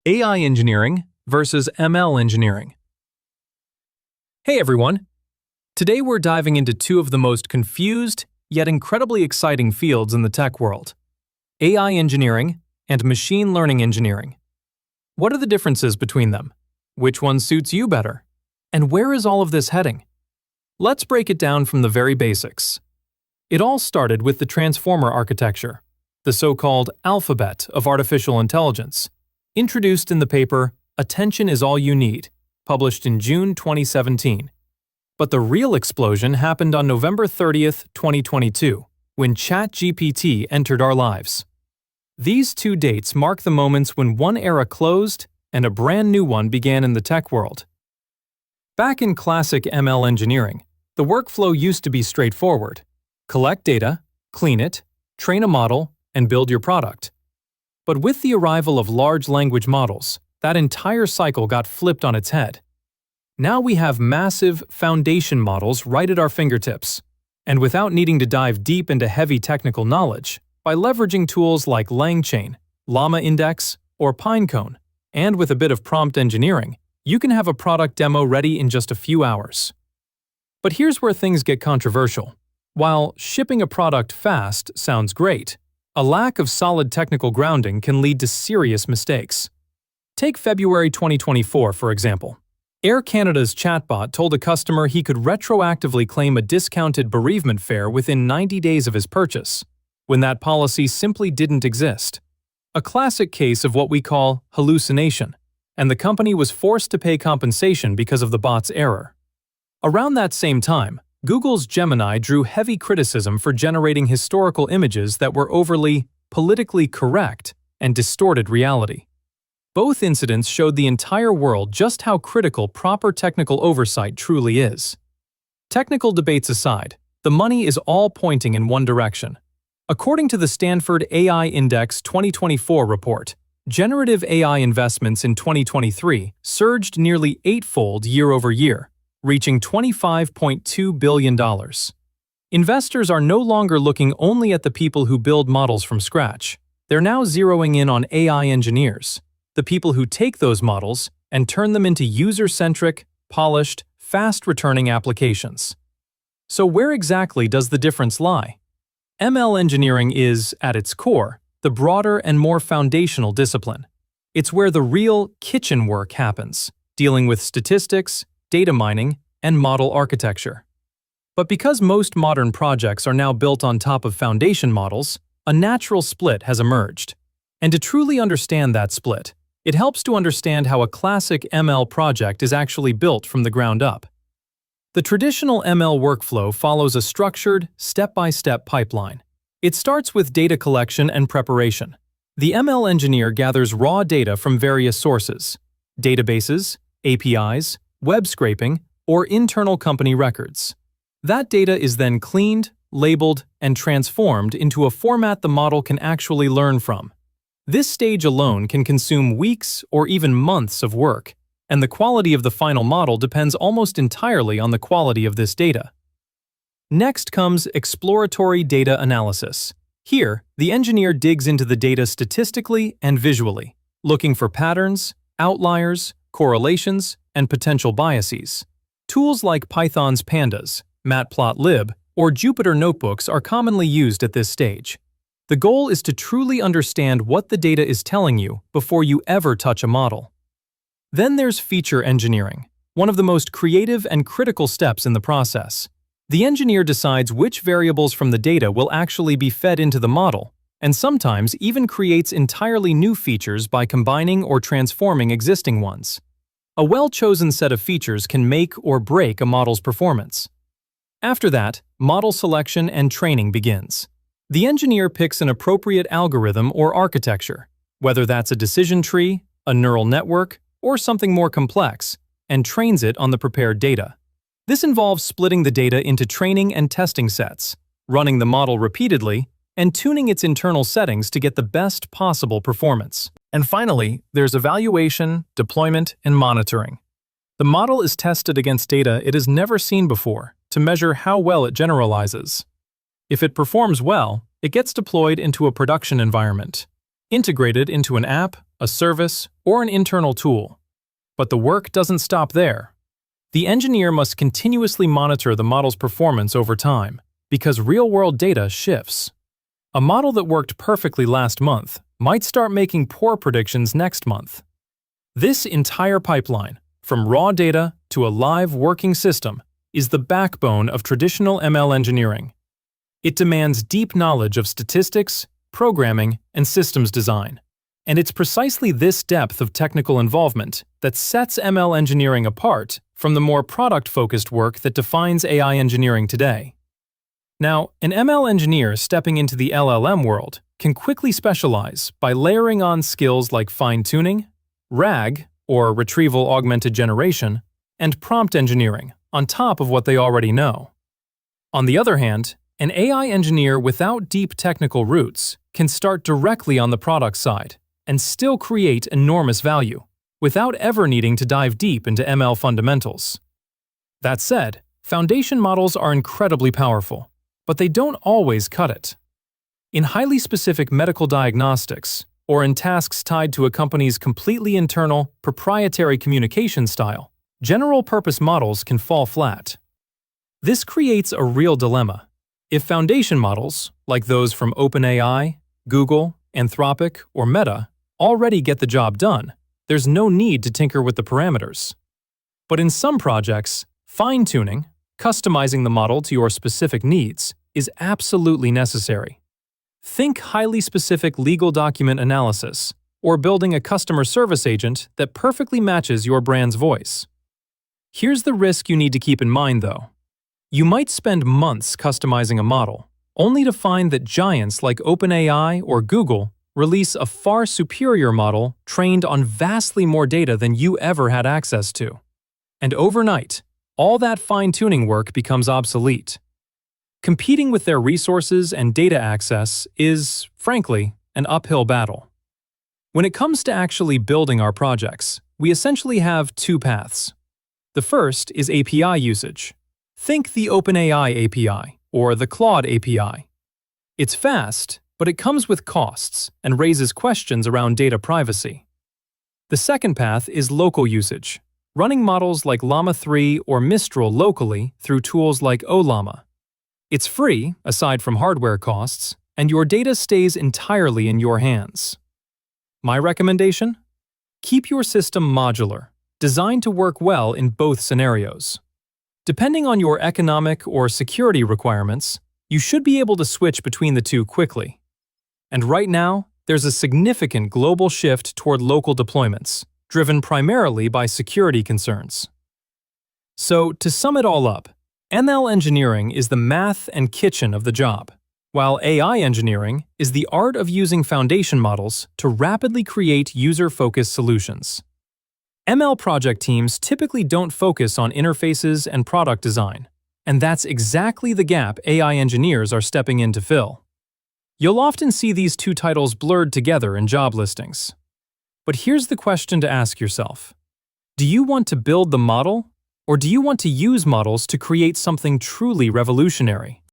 AI engineering versus ML engineering. Hey everyone! Today we're diving into two of the most confused, yet incredibly exciting fields in the tech world: AI engineering and machine learning engineering. What are the differences between them? Which one suits you better? And where is all of this heading? Let's break it down from the very basics. It all started with the transformer architecture, the so-called alphabet of artificial intelligence, introduced in the paper Attention is All You Need, published in June 2017. But the real explosion happened on November 30th, 2022, when ChatGPT entered our lives. These two dates mark the moments when one era closed and a brand new one began in the tech world. Back in classic ML engineering, the workflow used to be straightforward: collect data, clean it, train a model, and build your product. But with the arrival of large language models, that entire cycle got flipped on its head. Now we have massive foundation models right at our fingertips, and without needing to dive deep into heavy technical knowledge, by leveraging tools like LangChain, LlamaIndex, or Pinecone, and with a bit of prompt engineering, you can have a product demo ready in just a few hours. But here's where things get controversial. While shipping a product fast sounds great, a lack of solid technical grounding can lead to serious mistakes. Take February 2024, for example. Air Canada's chatbot told a customer he could retroactively claim a discounted bereavement fare within 90 days of his purchase, when that policy simply didn't exist. A classic case of what we call hallucination, and the company was forced to pay compensation because of the bot's error. Around that same time, Google's Gemini drew heavy criticism for generating historical images that were overly politically correct and distorted reality. Both incidents showed the entire world just how critical proper technical oversight truly is. Technical debates aside, the money is all pointing in one direction. According to the Stanford AI Index 2024 report, generative AI investments in 2023 surged nearly eightfold year over year, reaching $25.2 billion. Investors are no longer looking only at the people who build models from scratch. They're now zeroing in on AI engineers, the people who take those models and turn them into user-centric, polished, fast-returning applications. So where exactly does the difference lie? ML engineering is, at its core, the broader and more foundational discipline. It's where the real kitchen work happens, dealing with statistics, data mining, and model architecture. But because most modern projects are now built on top of foundation models, a natural split has emerged. And to truly understand that split, it helps to understand how a classic ML project is actually built from the ground up. The traditional ML workflow follows a structured, step-by-step pipeline. It starts with data collection and preparation. The ML engineer gathers raw data from various sources: databases, APIs, web scraping, or internal company records. That data is then cleaned, labeled, and transformed into a format the model can actually learn from. This stage alone can consume weeks or even months of work, and the quality of the final model depends almost entirely on the quality of this data. Next comes exploratory data analysis. Here, the engineer digs into the data statistically and visually, looking for patterns, outliers, correlations, and potential biases. Tools like Python's Pandas, Matplotlib, or Jupyter Notebooks are commonly used at this stage. The goal is to truly understand what the data is telling you before you ever touch a model. Then there's feature engineering, one of the most creative and critical steps in the process. The engineer decides which variables from the data will actually be fed into the model, and sometimes even creates entirely new features by combining or transforming existing ones. A well-chosen set of features can make or break a model's performance. After that, model selection and training begins. The engineer picks an appropriate algorithm or architecture, whether that's a decision tree, a neural network, or something more complex, and trains it on the prepared data. This involves splitting the data into training and testing sets, running the model repeatedly, and tuning its internal settings to get the best possible performance. And finally, there's evaluation, deployment, and monitoring. The model is tested against data it has never seen before to measure how well it generalizes. If it performs well, it gets deployed into a production environment, integrated into an app, a service, or an internal tool. But the work doesn't stop there. The engineer must continuously monitor the model's performance over time, because real-world data shifts. A model that worked perfectly last month might start making poor predictions next month. This entire pipeline, from raw data to a live working system, is the backbone of traditional ML engineering. It demands deep knowledge of statistics, programming, and systems design. And it's precisely this depth of technical involvement that sets ML engineering apart from the more product-focused work that defines AI engineering today. Now, an ML engineer stepping into the LLM world can quickly specialize by layering on skills like fine-tuning, RAG, or retrieval-augmented generation, and prompt engineering on top of what they already know. On the other hand, an AI engineer without deep technical roots can start directly on the product side and still create enormous value, without ever needing to dive deep into ML fundamentals. That said, foundation models are incredibly powerful, but they don't always cut it. In highly specific medical diagnostics, or in tasks tied to a company's completely internal, proprietary communication style, general-purpose models can fall flat. This creates a real dilemma. If foundation models, like those from OpenAI, Google, Anthropic, or Meta, already get the job done, there's no need to tinker with the parameters. But in some projects, fine-tuning, customizing the model to your specific needs, is absolutely necessary. Think highly specific legal document analysis, or building a customer service agent that perfectly matches your brand's voice. Here's the risk you need to keep in mind, though. You might spend months customizing a model, only to find that giants like OpenAI or Google release a far superior model trained on vastly more data than you ever had access to. And overnight, all that fine-tuning work becomes obsolete. Competing with their resources and data access is, frankly, an uphill battle. When it comes to actually building our projects, we essentially have two paths. The first is API usage. Think the OpenAI API or the Claude API. It's fast, but it comes with costs and raises questions around data privacy. The second path is local usage, running models like Llama 3 or Mistral locally through tools like Ollama. It's free, aside from hardware costs, and your data stays entirely in your hands. My recommendation? Keep your system modular, designed to work well in both scenarios. Depending on your economic or security requirements, you should be able to switch between the two quickly. And right now, there's a significant global shift toward local deployments, driven primarily by security concerns. So, to sum it all up, ML engineering is the math and kitchen of the job, while AI engineering is the art of using foundation models to rapidly create user-focused solutions. ML project teams typically don't focus on interfaces and product design, and that's exactly the gap AI engineers are stepping in to fill. You'll often see these two titles blurred together in job listings. But here's the question to ask yourself. Do you want to build the model, or do you want to use models to create something truly revolutionary?